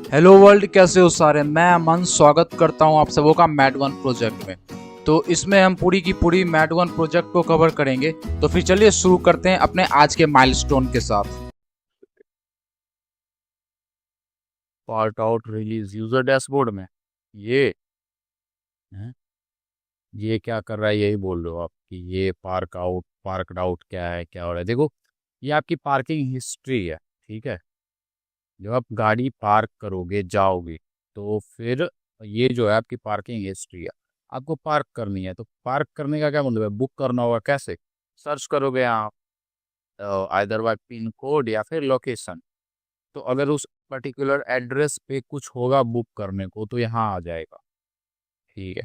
Hello world, कैसे हो सारे। मैं अमन स्वागत करता हूं आप सबों का मैड वन प्रोजेक्ट में। तो इसमें हम पूरी की पूरी मैड वन प्रोजेक्ट को कवर करेंगे। तो फिर चलिए शुरू करते हैं अपने आज के माइलस्टोन के साथ। Part out release user dashboard में ये है। ये क्या कर रहा है, यही बोल रहे हो आप कि ये पार्कड आउट क्या है, क्या हो रहा है? देखो, ये आपकी पार्किंग हिस्ट्री है। ठीक है, जब आप गाड़ी पार्क करोगे जाओगे तो फिर ये जो है आपकी पार्किंग हिस्ट्री है। आपको पार्क करनी है तो पार्क करने का क्या मतलब है? बुक करना होगा। कैसे? सर्च करोगे आप आइदर बाय पिन कोड या फिर लोकेशन। तो अगर उस पर्टिकुलर एड्रेस पे कुछ होगा बुक करने को तो यहाँ आ जाएगा। ठीक है,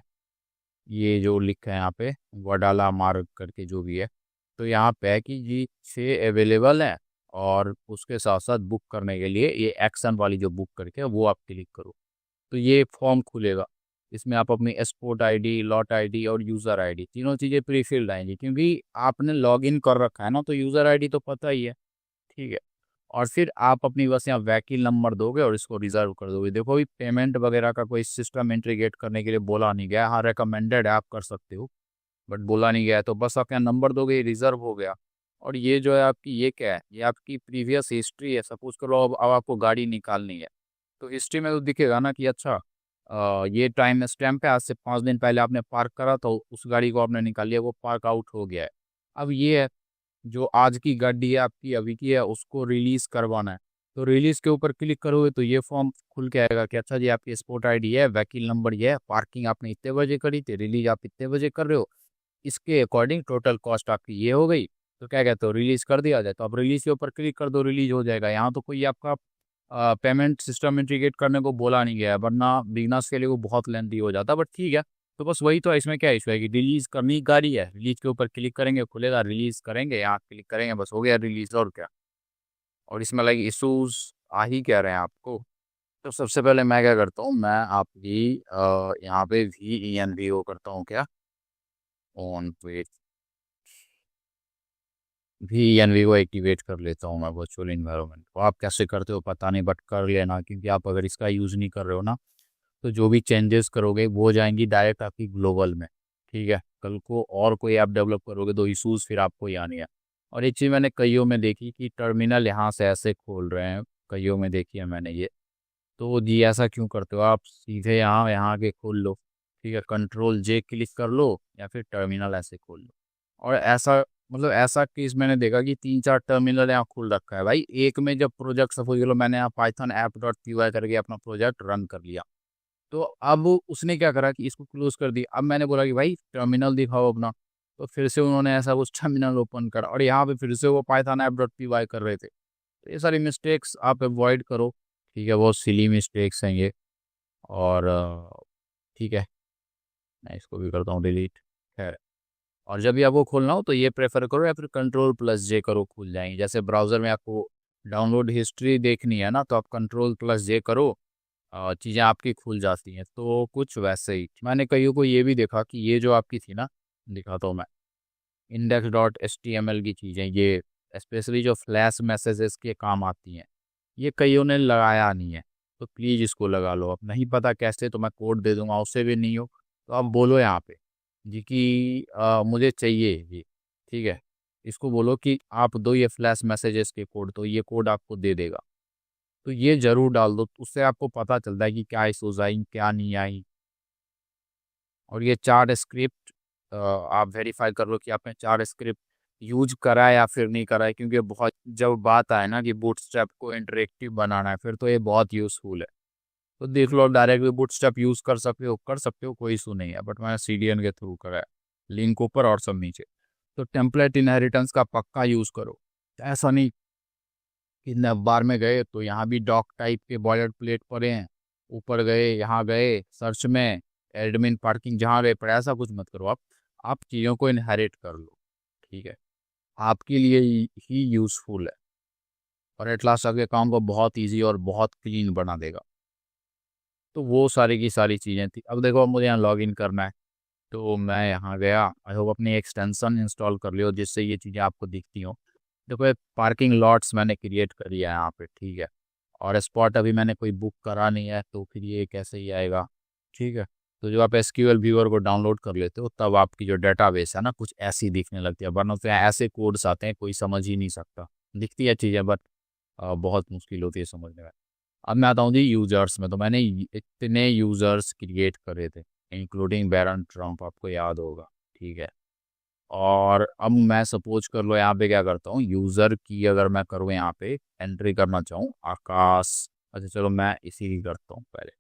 ये जो लिखा है यहाँ पे वडाला मार्ग करके जो भी है, तो यहाँ पे है कि जी से अवेलेबल है। और उसके साथ साथ बुक करने के लिए ये एक्शन वाली जो बुक करके है, वो आप क्लिक करो तो ये फॉर्म खुलेगा। इसमें आप अपनी स्पोर्ट आईडी, लॉट आईडी और यूज़र आईडी तीनों चीज़ें प्री फिल्ड आएंगी, क्योंकि आपने लॉग इन कर रखा है ना, तो यूज़र आईडी तो पता ही है। ठीक है, और फिर आप अपनी बस यहाँ वहीकल नंबर दोगे और इसको रिजर्व कर दोगे। देखो, अभी पेमेंट वगैरह का कोई सिस्टम इंटीग्रेट करने के लिए बोला नहीं गया। हाँ, रेकमेंडेड है, आप कर सकते हो, बट बोला नहीं गया है। तो बस आप यहाँ नंबर दोगे, रिजर्व हो गया। और ये जो है आपकी, ये क्या है? ये आपकी प्रीवियस हिस्ट्री है। सपोज करो अब आपको गाड़ी निकालनी है तो हिस्ट्री में तो दिखेगा ना कि अच्छा ये टाइम स्टैम्प है, आज से 5 दिन पहले आपने पार्क करा तो उस गाड़ी को आपने निकाल लिया, वो पार्क आउट हो गया है। अब ये है, जो आज की गाड़ी है आपकी अभी की है, उसको रिलीज करवाना है। तो रिलीज के ऊपर क्लिक करोगे तो ये फॉर्म खुल के आएगा कि अच्छा जी आपकी स्पोर्ट आईडी है, वहीकल नंबर ये है, पार्किंग आपने इतने बजे करी थी, रिलीज आप इतने बजे कर रहे हो, इसके अकॉर्डिंग टोटल कॉस्ट आपकी ये हो गई। तो क्या कहते हो, रिलीज कर दिया जाए। तो आप रिलीज के ऊपर क्लिक कर दो, रिलीज हो जाएगा। यहाँ तो कोई आपका पेमेंट सिस्टम इंटीग्रेट करने को बोला नहीं गया है, वरना बिगनर्स के लिए वो बहुत लेंथी हो जाता, बट ठीक है। तो बस वही तो है, इसमें क्या इशू है कि रिलीज करनी गाड़ी है, रिलीज के ऊपर क्लिक करेंगे खुलेगा, रिलीज करेंगे, यहाँ क्लिक करेंगे, बस हो गया रिलीज। और क्या? और इसमें लाइक इशूज आ ही कह रहे हैं आपको। तो सबसे पहले मैं क्या करता हूँ, मैं आपकी यहाँ पे VENV वो करता हूँ क्या, ऑन पे VENV को एक्टिवेट कर लेता हूँ मैं, वर्चुअल इन्वायरमेंट को। आप कैसे करते हो पता नहीं, बट कर लेना, क्योंकि आप अगर इसका यूज़ नहीं कर रहे हो ना, तो जो भी चेंजेस करोगे वो जाएंगी डायरेक्ट आपकी ग्लोबल में। ठीक है, कल को और कोई ऐप डेवलप करोगे तो इशूज़ फिर आपको ही आने हैं। और एक चीज़ मैंने कईयों में देखी कि टर्मिनल यहाँ से ऐसे खोल रहे हैं, कईयों में देखी है मैंने ये। तो जी ऐसा क्यों करते हो? आप सीधे यहाँ यहाँ के खोल लो। ठीक है, कंट्रोल J क्लिक कर लो या फिर टर्मिनल ऐसे खोल लो। और ऐसा, मतलब ऐसा केस मैंने देखा कि 3-4 टर्मिनल यहाँ खुल रखा है भाई। एक में जब प्रोजेक्ट, सपोज करो मैंने यहाँ Python app dot P Y करके अपना प्रोजेक्ट रन कर लिया, तो अब उसने क्या करा कि इसको क्लोज कर दिया। अब मैंने बोला कि भाई टर्मिनल दिखाओ अपना, तो फिर से उन्होंने ऐसा कुछ टर्मिनल ओपन करा और यहाँ पे फिर से वो Python app dot P Y कर रहे थे। तो ये सारी मिस्टेक्स आप अवॉइड करो। ठीक है, बहुत सिली मिस्टेक्स हैं ये। और ठीक है, मैं इसको भी करता हूँ डिलीट। खैर, और जब भी आपको खोलना हो तो ये प्रेफर करो या फिर कंट्रोल+J करो, खुल जाएंगे। जैसे ब्राउज़र में आपको डाउनलोड हिस्ट्री देखनी है ना, तो आप कंट्रोल+J करो, चीज़ें आपकी खुल जाती हैं। तो कुछ वैसे ही मैंने कईयों को ये भी देखा कि ये जो आपकी थी ना, दिखाता हूँ मैं, index.html की चीज़ें, ये स्पेशली जो फ्लैश मैसेजेस के काम आती हैं, ये कईयों ने लगाया नहीं है। तो प्लीज़ इसको लगा लो। अब नहीं पता कैसे, तो मैं कोड दे दूंगा, उससे भी नहीं हो तो आप बोलो यहाँ पे जी कि मुझे चाहिए ये। ठीक है, इसको बोलो कि आप दो ये फ्लैश मैसेजेस के कोड, तो ये कोड आपको दे देगा। तो ये जरूर डाल दो, उससे आपको पता चलता है कि क्या इशूज आई क्या नहीं आई। और ये 4 स्क्रिप्ट आप वेरीफाई कर लो कि आपने 4 स्क्रिप्ट यूज करा है या फिर नहीं करा है, क्योंकि बहुत जब बात आए ना कि बूटस्ट्रैप को इंटरेक्टिव बनाना है, फिर तो ये बहुत यूजफुल है। तो देख लो, डायरेक्टली बूटस्ट्रैप यूज कर सकते हो, कोई इशू नहीं है, बट मैंने CDN के थ्रू करा है। लिंक ऊपर और सब नीचे। तो टेम्पलेट इनहेरिटेंस का पक्का यूज करो। ऐसा नहीं कि नवबार में गए तो यहाँ भी डॉक टाइप के बॉयलर प्लेट पड़े हैं, ऊपर गए यहाँ गए सर्च में एडमिन पार्किंग जहाँ गए, पर ऐसा कुछ मत करो। आप चीज़ों को इनहेरिट कर लो। ठीक है, आपके लिए ही यूजफुल है, और एटलास आपके काम को बहुत इजी और बहुत क्लीन बना देगा। तो वो सारी की सारी चीज़ें थी। अब देखो, अब मुझे यहाँ लॉग इन करना है, तो मैं यहाँ गया। आई होप अपनी एक्सटेंशन इंस्टॉल कर लियो जिससे ये चीज़ें आपको दिखती हो। देखो, एक पार्किंग लॉट्स मैंने क्रिएट करी है यहाँ पे। ठीक है, और स्पॉट अभी मैंने कोई बुक करा नहीं है, तो फिर ये कैसे ही आएगा। ठीक है, तो जब आप एसक्यूएल व्यूअर को डाउनलोड कर लेते हो तब आपकी जो डेटाबेस है ना कुछ ऐसी दिखने लगती है, वरना तो यहाँ ऐसे कोड्स आते हैं कोई समझ ही नहीं सकता। दिखती है चीज़ें बट बहुत मुश्किल होती है समझने में। अब मैं आता हूँ जी यूजर्स में। तो मैंने इतने यूजर्स क्रिएट करे थे, इंक्लूडिंग बैरन ट्रम्प, आपको याद होगा। ठीक है, और अब मैं सपोज कर लो यहाँ पे क्या करता हूँ, यूज़र की अगर मैं करूँ यहाँ पे एंट्री करना चाहूँ आकाश। अच्छा चलो मैं इसी की करता हूँ पहले।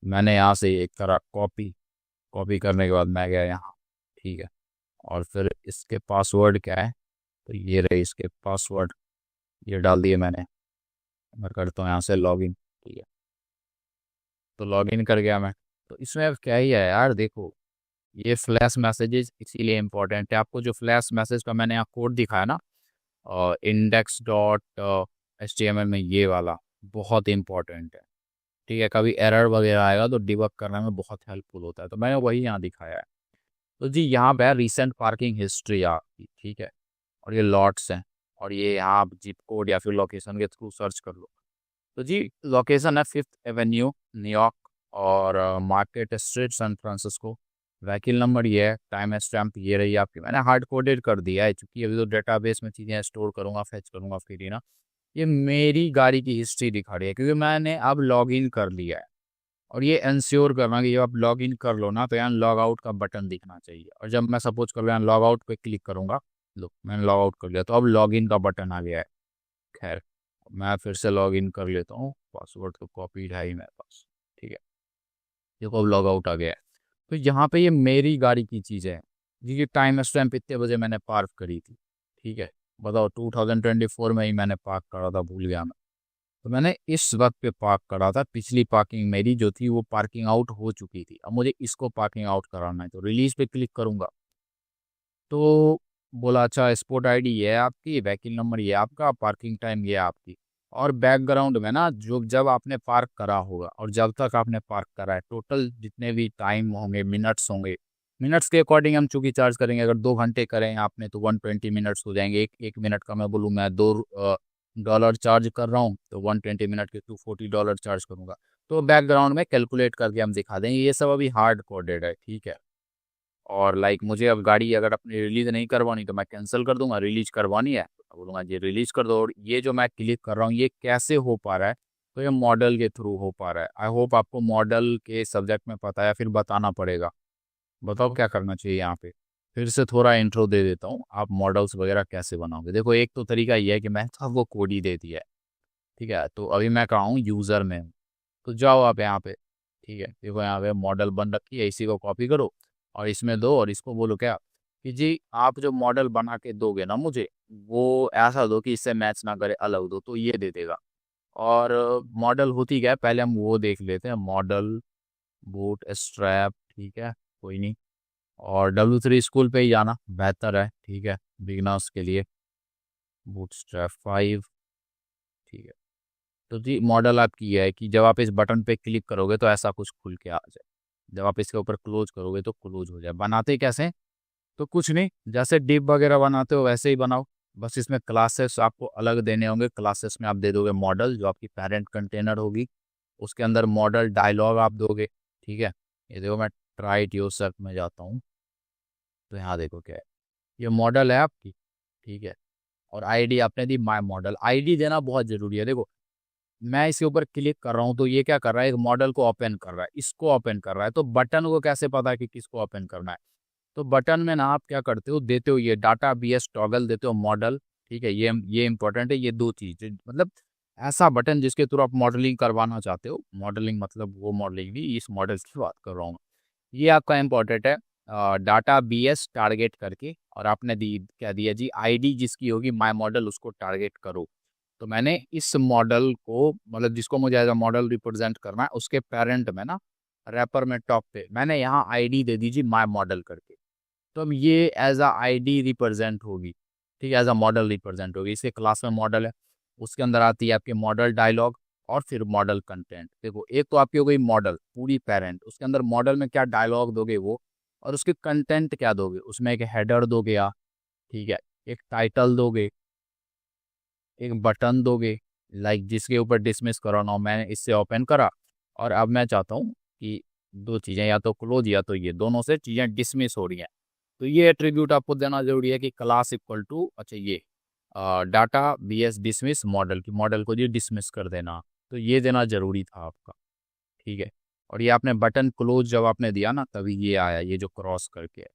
मैंने यहाँ से एक करा कॉपी, कॉपी करने के बाद मैं गया यहाँ। ठीक है, और फिर इसके पासवर्ड क्या है, तो ये रहे इसके पासवर्ड, ये डाल दिए मैंने। मैं करता हूँ यहाँ से लॉगिन। ठीक है, तो लॉगिन कर गया मैं। तो इसमें अब क्या ही है यार, देखो ये फ्लैश मैसेजेस इसीलिए इम्पोर्टेंट है। आपको जो फ्लैश मैसेज का मैंने यहाँ कोड दिखाया ना, इंडेक्स डॉट HTML में, ये वाला बहुत इंपॉर्टेंट है। ठीक है, कभी एरर वगैरह आएगा तो डिबग करने में बहुत हेल्पफुल होता है, तो मैंने वही यहाँ दिखाया है। तो जी यहाँ पे रिसेंट पार्किंग हिस्ट्री आपकी। ठीक है, और ये लॉट्स हैं, और ये यहाँ आप जिप कोड या फिर लोकेशन के थ्रू सर्च कर लो। तो जी लोकेशन है 5th एवेन्यू न्यूयॉर्क, York market street San Francisco. Vehicle number ये है, टाइम स्टैम्प ये रही आपकी। मैंने हार्ड कोडेड कर दिया है क्योंकि अभी तो डेटाबेस में चीज़ें स्टोर करूँगा, फेच करूँगा फिर ही ना। ये मेरी गाड़ी की हिस्ट्री दिखा रही है क्योंकि मैंने अब लॉग इन कर लिया है। और ये इंश्योर करना कि जब आप लॉग इन कर लो ना तो यहाँ लॉग आउट का बटन दिखना चाहिए। और जब मैं सपोज कर लो यहाँ लॉग आउट पे क्लिक करूँगा, लो मैंने लॉग आउट कर लिया, तो अब लॉग इन का बटन आ गया है। खैर मैं फिर से लॉग इन कर लेता हूँ, पासवर्ड तो कॉपीड है ही मेरे पास। ठीक है, देखो अब लॉग आउट आ गया है। तो यहाँ पे ये मेरी गाड़ी की चीज़ है। ये टाइम स्टैम्प इतने बजे मैंने पार्क करी थी। ठीक है, बताओ 2024 में ही मैंने पार्क करा था, भूल गया मैं। तो मैंने इस वक्त पे पार्क करा था। पिछली पार्किंग मेरी जो थी वो पार्किंग आउट हो चुकी थी, अब मुझे इसको पार्किंग आउट कराना है। तो रिलीज पे क्लिक करूंगा तो बोला अच्छा स्पॉट आईडी ये है आपकी, व्हीकल नंबर ये आपका, पार्किंग टाइम ये आपकी। और बैकग्राउंड में ना जो जब आपने पार्क करा होगा और जब तक आपने पार्क करा है, टोटल जितने भी टाइम होंगे, मिनट्स होंगे, मिनट्स के अकॉर्डिंग हम चूंकि चार्ज करेंगे। अगर 2 घंटे करें आपने तो 120 मिनट्स हो जाएंगे। एक मिनट का मैं बोलूँ मैं $2 चार्ज कर रहा हूँ, तो 120 मिनट के $240 चार्ज करूंगा। तो बैकग्राउंड में कैलकुलेट करके हम दिखा देंगे। ये सब अभी हार्ड कोडेड है। ठीक है, और लाइक मुझे अब गाड़ी अगर अपनी रिलीज नहीं करवानी तो मैं कैंसिल कर दूंगा। रिलीज करवानी है तो बोलूँगा ये रिलीज कर दो। और ये जो मैं क्लिक कर रहा हूँ ये कैसे हो पा रहा है, तो ये मॉडल के थ्रू हो पा रहा है। आई होप आपको मॉडल के सब्जेक्ट में पता है या फिर बताना पड़ेगा। बताओ क्या करना चाहिए यहाँ पे। फिर से थोड़ा इंट्रो दे देता हूँ, आप मॉडल्स वगैरह कैसे बनाओगे। देखो एक तो तरीका ये है कि मैं तो वो कोड ही दे दिया है। ठीक है, तो अभी मैं कहा हूँ यूज़र में हूँ, तो जाओ आप यहाँ पे। ठीक है, देखो यहाँ पे मॉडल बन रखी है, इसी को कॉपी करो और इसमें दो, और इसको बोलो क्या कि जी आप जो मॉडल बना के दोगे ना मुझे, वो ऐसा दो कि इससे मैच ना करे, अलग दो, तो ये दे देगा। और मॉडल होती क्या है पहले हम वो देख लेते हैं। मॉडल बूट स्ट्रैप, ठीक है कोई नहीं। और W3 स्कूल पे ही जाना बेहतर है। ठीक है, बिगनर्स के लिए बूट स्ट्रैप 5। ठीक है, तो जी मॉडल आपकी ये है कि जब आप इस बटन पे क्लिक करोगे तो ऐसा कुछ खुल के आ जाए। जब आप इसके ऊपर क्लोज करोगे तो क्लोज हो जाए। बनाते कैसे, तो कुछ नहीं, जैसे डिप वगैरह बनाते हो वैसे ही बनाओ। बस इसमें क्लासेस आपको अलग देने होंगे। क्लासेस में आप दे दोगे मॉडल जो आपकी पेरेंट कंटेनर होगी, उसके अंदर मॉडल डायलॉग आप दोगे। ठीक है, ये देखो मैं ट्राई इट योरसेल्फ में जाता हूँ, तो यहाँ देखो क्या है, ये मॉडल है आपकी। ठीक है, और आईडी आपने दी माय मॉडल। आईडी देना बहुत जरूरी है। देखो मैं इसके ऊपर क्लिक कर रहा हूँ तो ये क्या कर रहा है, एक मॉडल को ओपन कर रहा है, इसको ओपन कर रहा है। तो बटन को कैसे पता है कि किसको ओपन करना है, तो बटन में ना आप क्या करते हो, देते हो ये डाटा BS टॉगल देते हो मॉडल। ठीक है, ये इंपॉर्टेंट है। ये दो चीज मतलब ऐसा बटन जिसके थ्रू आप मॉडलिंग करवाना चाहते हो। मॉडलिंग मतलब वो मॉडलिंग नहीं, इस मॉडल की बात कर रहा हूँ। ये आपका इंपॉर्टेंट है, डाटा BS टारगेट करके। और आपने दी क्या दिया जी, आईडी जिसकी होगी माय मॉडल, उसको टारगेट करो। तो मैंने इस मॉडल को मतलब जिसको मुझे एज अ मॉडल रिप्रेजेंट करना है, उसके पेरेंट में ना रैपर में टॉप पे मैंने यहाँ आईडी दे दीजिए माय मॉडल करके। तो अब ये एज अ आईडी रिप्रेजेंट होगी। ठीक है, एज अ मॉडल रिप्रेजेंट होगी। इसके क्लास में मॉडल है, उसके अंदर आती है आपके मॉडल डायलॉग और फिर मॉडल कंटेंट। देखो एक तो आपकी हो गई मॉडल पूरी पेरेंट, उसके अंदर मॉडल में क्या डायलॉग दोगे वो, और उसके कंटेंट क्या दोगे, उसमें एक हेडर दोगे आप। ठीक है, एक टाइटल दोगे, एक बटन दोगे, लाइक जिसके ऊपर डिसमिस कराना हो मैंने इससे ओपन करा, और अब मैं चाहता हूँ कि दो चीज़ें या तो क्लोज या तो ये दोनों से चीज़ें डिसमिस हो रही हैं। तो ये एट्रीब्यूट आपको देना जरूरी है कि क्लास इक्वल टू अच्छा ये data B S dismiss model की मॉडल को ये डिसमिस कर देना। तो ये देना जरूरी था आपका, ठीक है। और ये आपने बटन क्लोज जब आपने दिया ना तभी ये आया, ये जो क्रॉस करके है।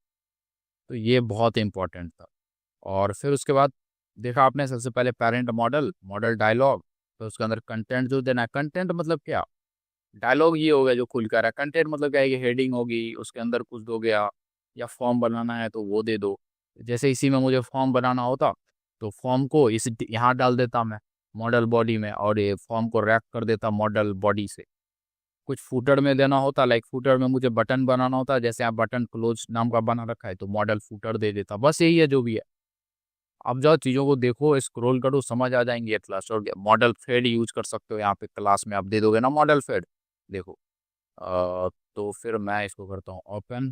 तो ये बहुत इंपॉर्टेंट था। और फिर उसके बाद देखा आपने सबसे पहले पेरेंट मॉडल, मॉडल डायलॉग, तो उसके अंदर कंटेंट जो देना है। कंटेंट मतलब क्या, डायलॉग ये हो गया जो खुल कर है, कंटेंट मतलब क्या है कि हेडिंग होगी उसके अंदर कुछ दो गया, या फॉर्म बनाना है तो वो दे दो। जैसे इसी में मुझे फॉर्म बनाना होता तो फॉर्म को इस यहाँ डाल देता मैं मॉडल बॉडी में, और ये फॉर्म को रैप कर देता मॉडल बॉडी से। कुछ फूटर में देना होता, लाइक फूटर में मुझे बटन बनाना होता, जैसे यहाँ बटन क्लोज नाम का बना रखा है तो मॉडल फूटर दे देता। बस यही है जो भी है। अब जाओ चीज़ों को देखो, स्क्रॉल करो, समझ आ जाएंगी एट लास्ट। और मॉडल फेड यूज कर सकते हो यहाँ पे, क्लास में आप दे दोगे ना मॉडल फेड। देखो तो फिर मैं इसको करता हूँ ओपन।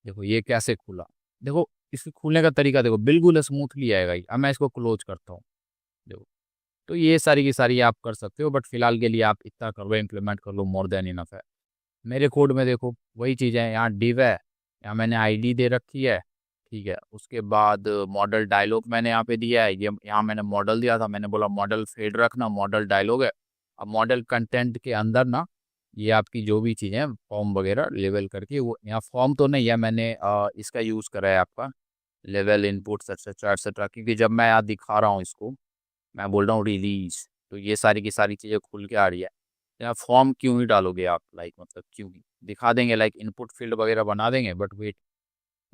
देखो ये कैसे खुला, देखो इसके खुलने का तरीका देखो, बिल्कुल स्मूथली आएगा ही। अब मैं इसको क्लोज करता हूँ, देखो। तो ये सारी की सारी आप कर सकते हो, बट फिलहाल के लिए आप इतना कर लो, इम्प्लीमेंट कर लो, मोर देन इनफ है। मेरे कोड में देखो वही चीज़ है, यहाँ डिव है, यहाँ मैंने आईडी दे रखी है, ठीक है। उसके बाद मॉडल डायलॉग मैंने यहाँ पे दिया है, ये यहाँ मैंने मॉडल दिया था, मैंने बोला मॉडल फेड रखना, मॉडल डायलॉग है। अब मॉडल कंटेंट के अंदर ना ये आपकी जो भी चीज़ें फॉर्म वगैरह लेवल करके, वो यहाँ फॉर्म तो नहीं है, मैंने इसका यूज़ करा है आपका लेवल इनपुट्स एक्सेट्रा एक्सेट्रा, क्योंकि जब मैं यहाँ दिखा रहा हूँ इसको, मैं बोल रहा हूँ रिलीज, तो ये सारी की सारी चीज़ें खुल के आ रही है। यहाँ फॉर्म क्यों ही डालोगे आप, लाइक मतलब क्यों ही दिखा देंगे, लाइक इनपुट फील्ड वगैरह बना देंगे, बट वेट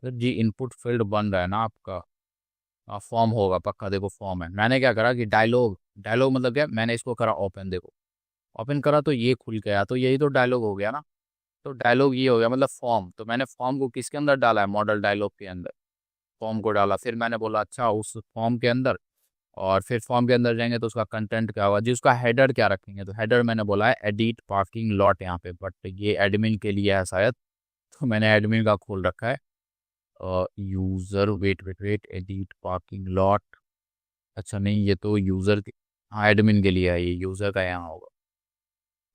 जी इनपुट फील्ड बन रहा है ना आपका, फॉर्म होगा पक्का। देखो फॉर्म है, मैंने क्या करा कि डायलॉग, डायलॉग मतलब क्या, मैंने इसको करा ओपन, देखो ओपन करा तो ये खुल गया, तो यही तो डायलॉग हो गया ना। तो डायलॉग ये हो गया मतलब फॉर्म। तो मैंने फॉर्म को किसके अंदर डाला है, मॉडल डायलॉग के अंदर फॉर्म को डाला। फिर मैंने बोला अच्छा उस फॉर्म के अंदर, और फिर फॉर्म के अंदर जाएंगे तो उसका कंटेंट क्या होगा जी, उसका हेडर क्या रखेंगे। तो हेडर मैंने बोला है एडिट पार्किंग लॉट यहाँ पे, बट ये एडमिन के लिए है शायद, तो मैंने एडमिन का खोल रखा है। User wait wait wait edit parking lot, अच्छा नहीं ये तो यूज़र के, हाँ एडमिन के लिए है, ये यूज़र का यहाँ होगा।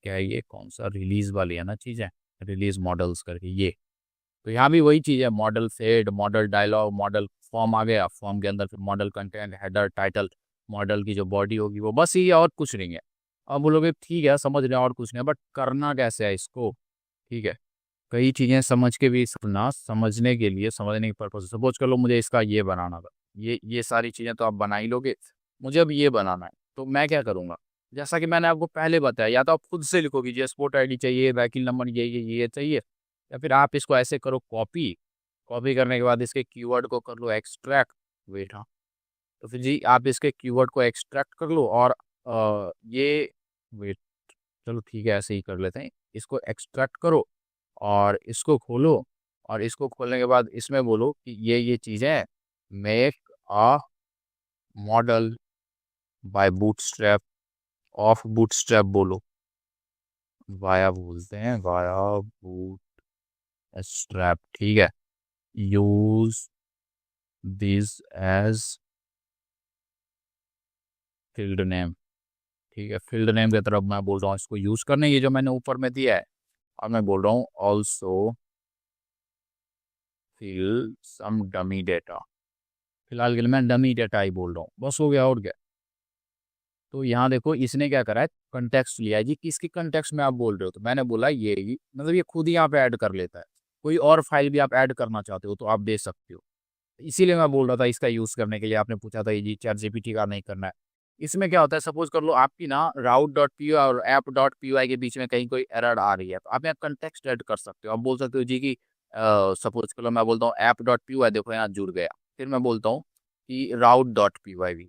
क्या है ये, कौन सा रिलीज वाली है ना चीज़ें, रिलीज मॉडल्स करके ये। तो यहाँ भी वही चीज़ है, modal said, modal dialog, modal form आ गया, फॉर्म के अंदर फिर modal content, header, title, modal की जो बॉडी होगी वो, बस ये और कुछ नहीं है। अब बोलोगे ठीक है समझ रहे हैं और कुछ नहीं है, बट करना कैसे है इसको, ठीक है। कई चीज़ें समझ के भी ना, समझने के लिए, समझने के पर्पज, सपोज कर लो मुझे इसका ये बनाना था, ये सारी चीज़ें तो आप बना ही लोगे, मुझे अब ये बनाना है, तो मैं क्या करूँगा, जैसा कि मैंने आपको पहले बताया, या तो आप खुद से लिखो कि जी स्पोर्ट आईडी चाहिए, व्हीकल नंबर ये चाहिए, या फिर आप इसको ऐसे करो कॉपी, कॉपी करने के बाद इसके कीवर्ड को कर लो एक्सट्रैक्ट, वेट हाँ, तो फिर जी आप इसके कीवर्ड को एक्सट्रैक्ट कर लो, और ये वेट, चलो ठीक है ऐसे ही कर लेते हैं, इसको एक्सट्रैक्ट करो और इसको खोलो, और इसको खोलने के बाद इसमें बोलो कि ये चीज़ें make a model by bootstrap, of bootstrap बोलो, वाया बोलते हैं, वाया बूटस्ट्रैप, ठीक है। Use this as field name, ठीक है। फील्ड नेम की तरफ मैं बोल रहा हूँ इसको यूज करने, ये जो मैंने ऊपर में दिया है, और मैं बोल रहा हूँ ऑल्सो फिल सम डमी डेटा, फिलहाल के लिए मैं डमी डेटा ही बोल रहा हूँ, बस हो गया और क्या। तो यहाँ देखो इसने क्या करा है, कंटेक्स्ट लिया है जी, किसकी कंटेक्स्ट में आप बोल रहे हो, तो मैंने बोला ये मतलब ये खुद ही यहाँ पे ऐड कर लेता है। कोई और फाइल भी आप ऐड करना चाहते हो तो आप दे सकते हो, इसीलिए मैं बोल रहा था इसका यूज़ करने के लिए। आपने पूछा था ये जी चैट जीपीटी का नहीं करना है। इसमें क्या होता है, सपोज कर लो आपकी ना राउट डॉट पी और ऐप डॉट पी के बीच में कहीं कोई एरर आ रही है, तो आप यहाँ कंटेक्स्ट ऐड कर सकते हो। आप बोल सकते हो जी कि सपोज कर लो मैं बोलता हूँ ऐप डॉट पी देखो यहाँ जुड़ गया, फिर मैं बोलता हूँ कि राउट डॉट पी भी,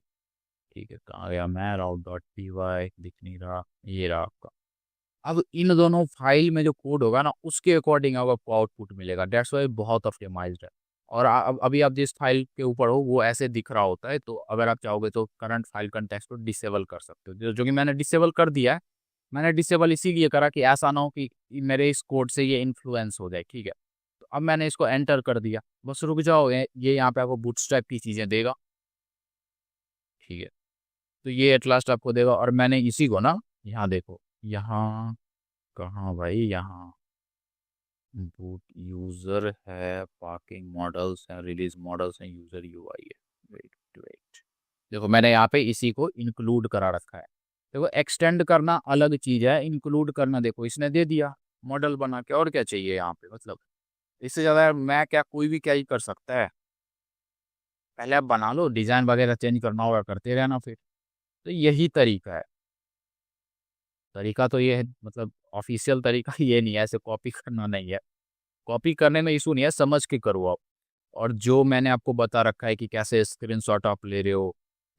ठीक है। कहाँ गया मैं, राउट डॉट पी दिख नहीं रहा, ये रहा आपका। अब इन दोनों फाइल में जो कोड होगा ना उसके अकॉर्डिंग आपको आउटपुट मिलेगा, डेट्स वाई बहुत ऑप्टिमाइज्ड है। और अभी आप जिस फाइल के ऊपर हो वो ऐसे दिख रहा होता है, तो अगर आप चाहोगे तो करंट फाइल कंटेक्स्ट को डिसेबल कर सकते हो, जो कि मैंने डिसेबल कर दिया है। मैंने डिसेबल इसीलिए करा कि ऐसा ना हो कि मेरे इस कोड से ये इन्फ्लुएंस हो जाए, ठीक है। तो अब मैंने इसको एंटर कर दिया, बस रुक जाओ, ये यहाँ पे आपको बूटस्ट्रैप की चीज़ें देगा, ठीक है। तो ये एट लास्ट आपको देगा। और मैंने इसी को ना, यहाँ देखो, यहाँ कहाँ भाई, यहाँ बूट यूजर है, पार्किंग मॉडल्स है, रिलीज मॉडल्स है, यूजर यूआई है। वेट वेट, देखो मैंने यहाँ पे इसी को इंक्लूड करा रखा है। देखो एक्सटेंड करना अलग चीज है, इंक्लूड करना देखो इसने दे दिया मॉडल बना के, और क्या चाहिए यहाँ पे, मतलब इससे ज्यादा मैं क्या, कोई भी क्या ही कर सकता है। पहले आप बना लो, डिजाइन वगैरह चेंज करना होगा करते रहना फिर। तो यही तरीका है। तरीका तो ये है, मतलब ऑफिशियल तरीका ये नहीं है, ऐसे कॉपी करना नहीं है। कॉपी करने में इशू नहीं है, समझ के करो आप। और जो मैंने आपको बता रखा है कि कैसे स्क्रीनशॉट आप ले रहे हो,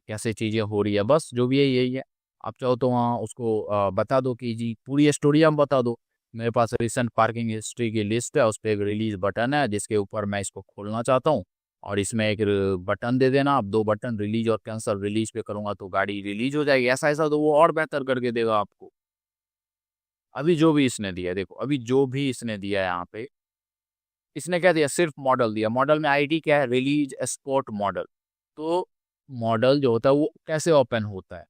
कैसे चीज़ें हो रही है, बस जो भी है यही है। आप चाहो तो वहाँ उसको बता दो कि जी पूरी स्टोरी हम बता दो। मेरे पास रिसेंट पार्किंग हिस्ट्री की लिस्ट है, उस पर एक रिलीज बटन है जिसके ऊपर मैं इसको खोलना चाहता हूँ। और इसमें एक बटन दे देना आप, 2 बटन, रिलीज और कैंसिल। रिलीज पे करूंगा तो गाड़ी रिलीज हो जाएगी, ऐसा ऐसा तो वो और बेहतर करके देगा आपको। अभी जो भी इसने दिया है, देखो अभी जो भी इसने दिया है यहाँ पे, इसने क्या दिया, सिर्फ मॉडल दिया। मॉडल में आईडी क्या है, रिलीज स्पोर्ट मॉडल। तो मॉडल जो होता है वो कैसे ओपन होता है,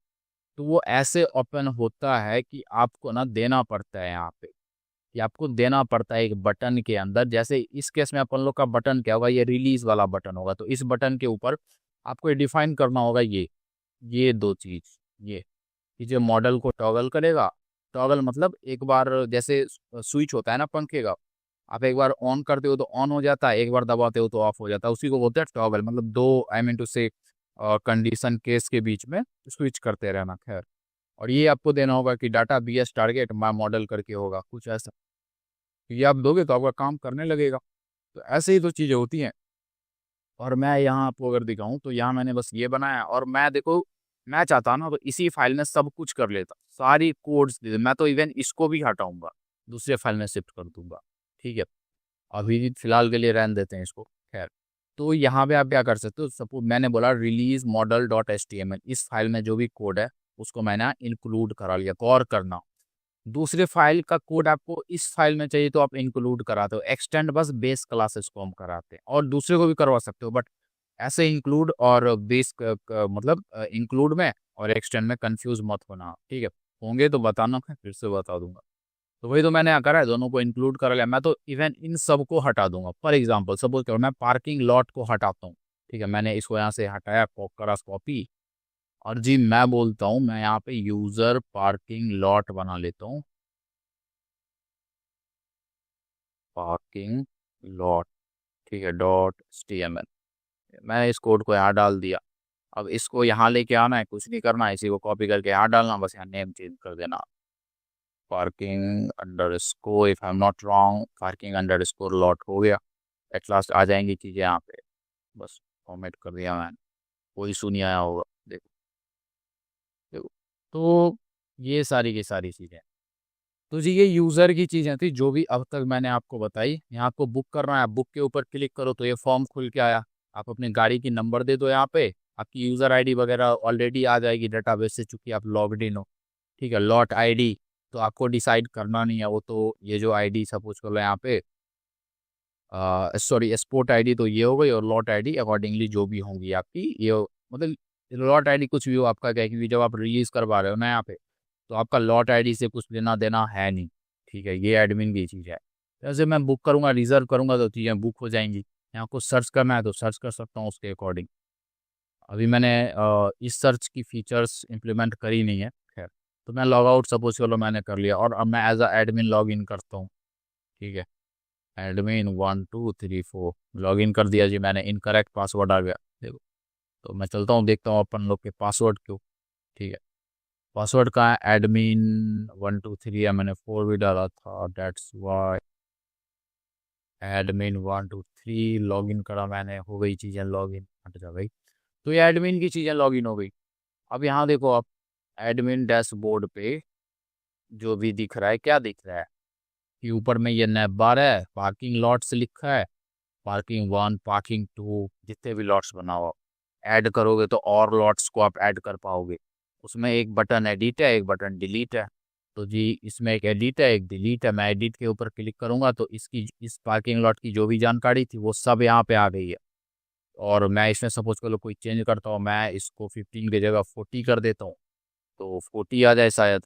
तो वो ऐसे ओपन होता है कि आपको ना देना पड़ता है यहाँ पे, कि आपको देना पड़ता है एक बटन के अंदर। जैसे इस केस में अपन लोग का बटन क्या होगा, ये रिलीज वाला बटन होगा। तो इस बटन के ऊपर आपको ये डिफाइन करना होगा, ये 2 चीज, ये कि जो मॉडल को टॉगल करेगा। टॉगल मतलब एक बार जैसे स्विच होता है ना पंखे का, आप एक बार ऑन करते हो तो ऑन हो जाता है, एक बार दबाते हो तो ऑफ हो जाता है, उसी को बोलते हैं टॉगल। मतलब दो, आई मीन टू से, कंडीशन केस के बीच में स्विच करते रहना। खैर, और ये आपको देना होगा कि data BS target my model करके होगा कुछ ऐसा। तो ये आप दोगे तो आपका काम करने लगेगा। तो ऐसे ही तो चीज़ें होती हैं। और मैं यहाँ आपको अगर दिखाऊं तो यहाँ मैंने बस ये बनाया, और मैं देखो, मैं चाहता ना तो इसी फाइल में सब कुछ कर लेता, सारी कोड्स दे। मैं तो इवन इसको भी हटाऊंगा, दूसरे फाइल में शिफ्ट कर दूंगा। ठीक है, अभी फिलहाल के लिए रहने देते हैं इसको। खैर, तो यहाँ पे आप क्या कर सकते हो, सपोज मैंने बोला रिलीज मॉडल डॉट HTML, इस फाइल में जो भी कोड है उसको मैंने इंक्लूड करा लिया। गौर करना, दूसरे फाइल का कोड आपको इस फाइल में चाहिए तो आप इंक्लूड कराते हो। एक्सटेंड बस बेस क्लासेस को हम कराते हैं, और दूसरे को भी करवा सकते हो, बट ऐसे इंक्लूड और बेस मतलब इंक्लूड में और एक्सटेंड में कंफ्यूज मत होना। ठीक है, होंगे तो बताना, मैं फिर से बता दूंगा। तो वही तो मैंने करा है, दोनों को इंक्लूड कर लिया। मैं तो इवन इन सब को हटा दूंगा। फॉर एग्जांपल सपोज करो मैं पार्किंग लॉट को हटाता हूँ। ठीक है, मैंने इसको यहाँ से हटाया, करा कॉपी, और जी मैं बोलता हूँ, मैं यहाँ पे यूजर पार्किंग लॉट बना लेता हूँ। पार्किंग लॉट, ठीक है, .html। मैंने इस कोड को यहाँ डाल दिया। अब इसको यहाँ लेके आना है, कुछ नहीं करना है, इसी को कॉपी करके यहाँ डालना, बस यहाँ नेम चेंज कर देना, parking under score, if I am not wrong, parking under score lot हो गया। एट लास्ट आ जाएंगी चीज़ें यहाँ पे, बस फॉर्मेट कर दिया मैंने, कोई इशू नहीं आया होगा। देखो देखो, तो ये सारी की सारी चीज़ें। तो जी ये यूज़र की चीज़ें थी जो भी अब तक मैंने आपको बताई। यहाँ आपको बुक करना है, बुक के ऊपर क्लिक करो तो ये फॉर्म खुल के आया। आप अपनी गाड़ी की नंबर दे दो यहाँ पे, आपकी यूज़र आईडी वगैरह ऑलरेडी आ जाएगी डेटाबेस से, चूंकि आप लॉग्ड इन हो। ठीक है, लॉट आईडी तो आपको डिसाइड करना नहीं है, वो तो ये जो आईडी सपोज कर लो यहाँ पे, सॉरी स्पोर्ट आईडी तो ये हो गई, और लॉट आईडी अकॉर्डिंगली जो भी होंगी आपकी, ये मतलब लॉट आईडी कुछ भी हो आपका क्या है, क्योंकि जब आप रिलीज करवा रहे हो ना यहाँ पे, तो आपका लॉट आईडी से कुछ लेना देना है नहीं। ठीक है, ये एडमिन की चीज़ है। जैसे मैं बुक करूँगा, रिजर्व करूँगा तो चीज़ें बुक हो जाएंगी। यहाँ को सर्च करना है तो सर्च कर सकता हूँ उसके अकॉर्डिंग। अभी मैंने इस सर्च की फीचर्स इम्प्लीमेंट करी नहीं है। खैर, तो मैं लॉग आउट सपोज करो मैंने कर लिया, और अब मैं as a admin log in करता हूँ। ठीक है, एडमिन 1 2 3 4 लॉग इन कर दिया जी मैंने, इनकरेक्ट पासवर्ड आ गया। देखो, तो मैं चलता हूँ देखता हूँ अपन लोग के पासवर्ड क्यों। ठीक है, पासवर्ड का है एडमिन 1 2 3 है, मैंने 4 भी डाला था, that's why admin 1 2 3 log in करा मैंने, हो गई चीज़ें लॉग इन, हट जा भाई। तो ये एडमिन की चीज़ें लॉग इन हो गई। अब यहाँ देखो आप, एडमिन डैशबोर्ड पे जो भी दिख रहा है, क्या दिख रहा है कि ऊपर में ये नैप बार है, पार्किंग लॉट्स लिखा है, पार्किंग 1, पार्किंग 2, जितने भी लॉट्स बनाओ, ऐड करोगे तो और लॉट्स को आप ऐड कर पाओगे। उसमें एक बटन एडिट है, एक बटन डिलीट है। तो जी इसमें एक एडिट है, एक डिलीट है। मैं एडिट के ऊपर क्लिक करूंगा तो इसकी, इस पार्किंग लॉट की जो भी जानकारी थी वो सब यहाँ पे आ गई है। और मैं इसमें सपोज कर लो कोई चेंज करता हूँ, मैं इसको 15 की जगह 40 कर देता हूँ, तो 40 आ जाए शायद।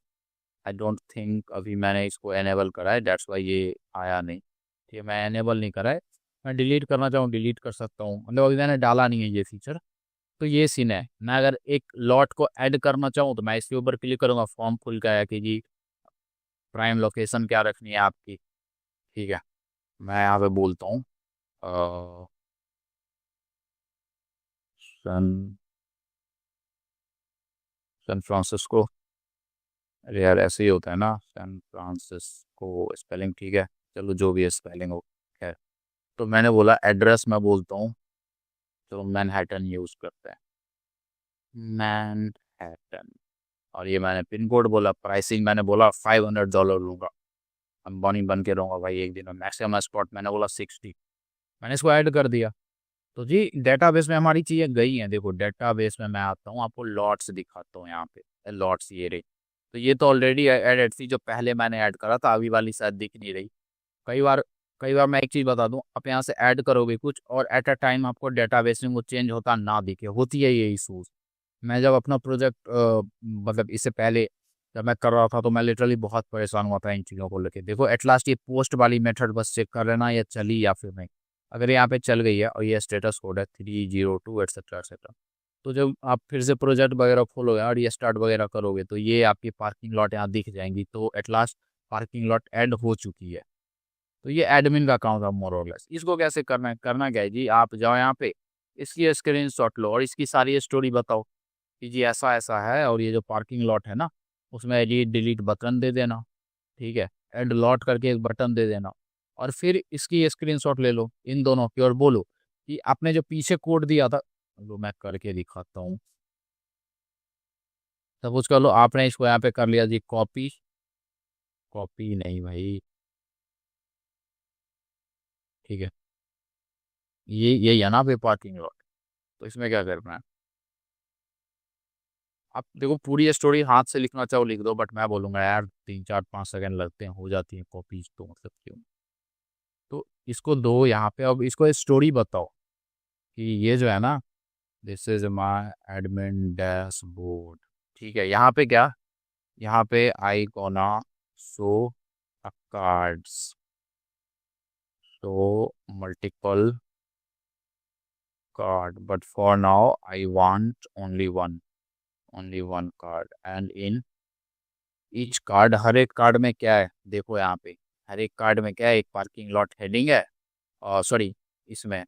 आई डोंट थिंक अभी मैंने इसको एनेबल करा है, डेट्स वाई ये आया नहीं। ठीक है, मैं एनेबल नहीं करा है। मैं डिलीट करना चाहूँ डिलीट कर सकता हूँ, मतलब अभी मैंने डाला नहीं है ये फीचर। तो ये सीन है। मैं अगर एक लॉट को ऐड करना चाहूँ तो मैं इसके ऊपर क्लिक करूँगा, फॉर्म फुल का है कि जी प्राइम लोकेशन क्या रखनी है आपकी। ठीक है, मैं यहाँ पे बोलता हूँ सन सैन फ्रांसिस्को। अरे यार ऐसे ही होता है ना, सैन फ्रांसिस्को स्पेलिंग ठीक है, चलो जो भी है स्पेलिंग हो। खैर, तो मैंने बोला एड्रेस, मैं बोलता हूँ तो मैनहट्टन यूज़ करते हैं, मैनहट्टन। और ये मैंने पिन कोड बोला, प्राइसिंग मैंने बोला $500 लूँगा, अंबानी बन के रहूँगा भाई एक दिन में। मैक्सिमम स्पॉट मैंने बोला 60। मैंने इसको ऐड कर दिया। तो जी डेटाबेस में हमारी चीज़ें गई हैं। देखो डेटाबेस में मैं आता हूँ, आपको लॉट्स दिखाता हूँ यहाँ पे, लॉट्स ये रही। तो ये तो ऑलरेडी एडेड थी, जो पहले मैंने ऐड करा था, अभी वाली शायद दिख नहीं रही। कई बार कई बार मैं एक चीज़ बता दूं, आप यहाँ से ऐड करोगे कुछ और एट अ टाइम आपको डेटाबेस में वो चेंज होता ना दिखे, होती है ये इशूज़। मैं जब अपना प्रोजेक्ट मतलब इससे पहले जब मैं कर रहा था तो मैं लिटरली बहुत परेशान हुआ था इन चीज़ों को लेके। देखो एट लास्ट ये पोस्ट वाली मेथड बस चेक कर लेना ये चली या फिर नहीं। अगर यहाँ पे चल गई है और ये स्टेटस कोड है 302 एटसेट्रा एटसेट्रा, तो जब आप फिर से प्रोजेक्ट वगैरह खोलोगे और ये स्टार्ट वगैरह करोगे तो ये आपकी पार्किंग लॉट यहाँ दिख जाएंगी। तो at last parking lot add हो चुकी है। तो ये एडमिन का काम था मोर और लेस। इसको कैसे करना है, करना क्या है जी, आप जाओ यहाँ पे, इसकी स्क्रीनशॉट लो और इसकी सारी स्टोरी बताओ कि जी ऐसा ऐसा है, और ये जो पार्किंग लॉट है ना उसमें एडिट डिलीट बटन दे देना। ठीक है, एड लॉट करके एक बटन दे देना, और फिर इसकी स्क्रीनशॉट ले लो इन दोनों की और बोलो कि आपने जो पीछे कोड दिया था, लो मैं करके दिखाता हूँ। सपोज कर लो आपने इसको यहाँ पे कर लिया जी कॉपी, कॉपी नहीं भाई, ठीक है, ये है ना पे पार्किंग लॉट। तो इसमें क्या करना है, आप देखो पूरी स्टोरी हाथ से लिखना चाहो लिख दो, बट मैं बोलूंगा यार 3 4 5 सेकंड लगते हैं, हो जाती है कॉपीज तो मतलब क्यों। तो इसको दो यहाँ पे, अब इसको स्टोरी बताओ कि ये जो है ना, this is my admin dashboard. ठीक है, यहाँ पे क्या, यहाँ पे I gonna show a cards, show multiple card, but for now I want only one card, and in each card, हर एक कार्ड में क्या है देखो यहाँ पे, हर एक कार्ड में क्या है, एक पार्किंग लॉट हेडिंग है, और सॉरी इसमें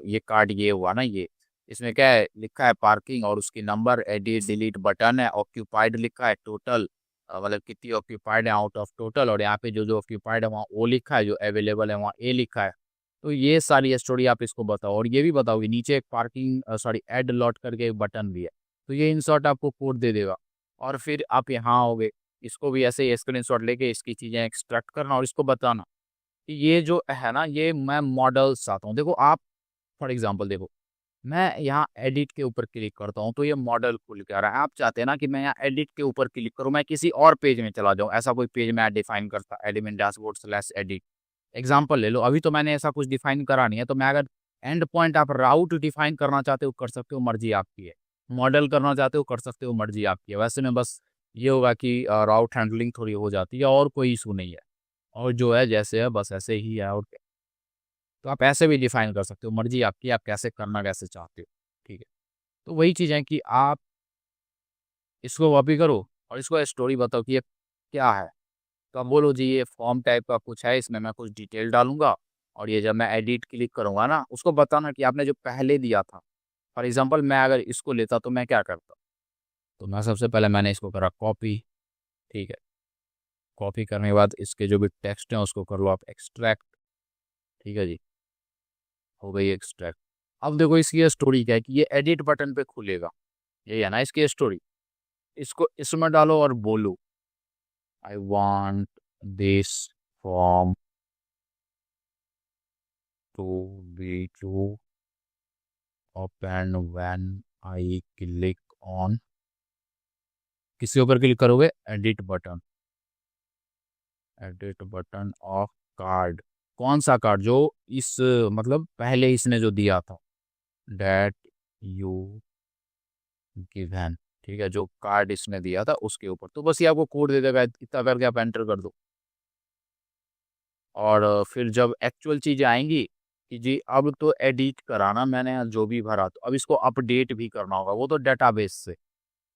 ये कार्ड ये हुआ ना ये, इसमें क्या है लिखा है पार्किंग, और उसकी नंबर, एडिट डिलीट बटन है, ऑक्यूपाइड लिखा है, टोटल मतलब कितनी ऑक्यूपाइड है आउट ऑफ टोटल, और यहाँ पे जो जो ऑक्यूपाइड है वहाँ ओ लिखा है, जो अवेलेबल है वहाँ ए लिखा है। तो ये सारी स्टोरी आप इसको बताओ, और ये भी बताओ कि नीचे एक पार्किंग सॉरी एड लॉट करके एक बटन भी है। तो ये इंसर्ट आपको कोड दे देगा, और फिर आप यहाँ आओगे, इसको भी ऐसे ही स्क्रीनशॉट लेके इसकी चीज़ें एक्सट्रैक्ट करना और इसको बताना कि ये जो है ना, ये मैं मॉडल्स चाहता हूँ। देखो आप फॉर एग्जांपल देखो, मैं यहाँ एडिट के ऊपर क्लिक करता हूँ तो ये मॉडल खुल के आ रहा है। आप चाहते हैं ना कि मैं यहाँ एडिट के ऊपर क्लिक करूँ, मैं किसी और पेज में चला जाऊँ, ऐसा कोई पेज मैं डिफाइन करता, admin dashboard slash edit example ले लो। अभी तो मैंने ऐसा कुछ डिफाइन करा नहीं है, तो मैं अगर एंड पॉइंट आप राउट डिफाइन करना चाहते हो कर सकते हो, मर्जी आपकी है। मॉडल करना चाहते हो कर सकते हो, मर्जी आपकी है। वैसे में बस ये होगा कि राउट हैंडलिंग थोड़ी हो जाती है, और कोई इशू नहीं है, और जो है जैसे है बस ऐसे ही है। और तो आप ऐसे भी डिफाइन कर सकते हो, मर्जी आपकी, आप कैसे करना कैसे चाहते हो। ठीक है, तो वही चीज़ है कि आप इसको कॉपी करो और इसको स्टोरी बताओ कि ये क्या है। तो आप बोलो जी ये फॉर्म टाइप का कुछ है, इसमें मैं कुछ डिटेल डालूंगा, और ये जब मैं एडिट क्लिक करूंगा ना, उसको बताना कि आपने जो पहले दिया था। फॉर एग्जांपल मैं अगर इसको लेता तो मैं क्या करता, तो मैं सबसे पहले मैंने इसको करा कॉपी। ठीक है, कॉपी करने के बाद इसके जो भी टेक्स्ट हैं उसको कर लो आप एक्सट्रैक्ट। ठीक है जी, हो गई एक्सट्रैक्ट। अब देखो इसकी स्टोरी क्या है कि ये एडिट बटन पे खुलेगा, यही है ना इसकी स्टोरी। इसको इसमें डालो और बोलो I want this form to be to open when I click on, किसी ऊपर क्लिक करोगे एडिट बटन ऑफ कार्ड। कौन सा कार्ड, जो इस मतलब पहले इसने जो दिया था, डेट यू गिवन, ठीक है, जो कार्ड इसने दिया था उसके ऊपर। तो बस ये आपको कोड दे देगा, इतना करके आप एंटर कर दो। और फिर जब एक्चुअल चीज़ें आएंगी कि जी अब तो एडिट कराना मैंने जो भी भरा, तो अब इसको अपडेट भी करना होगा, वो तो डेटाबेस से।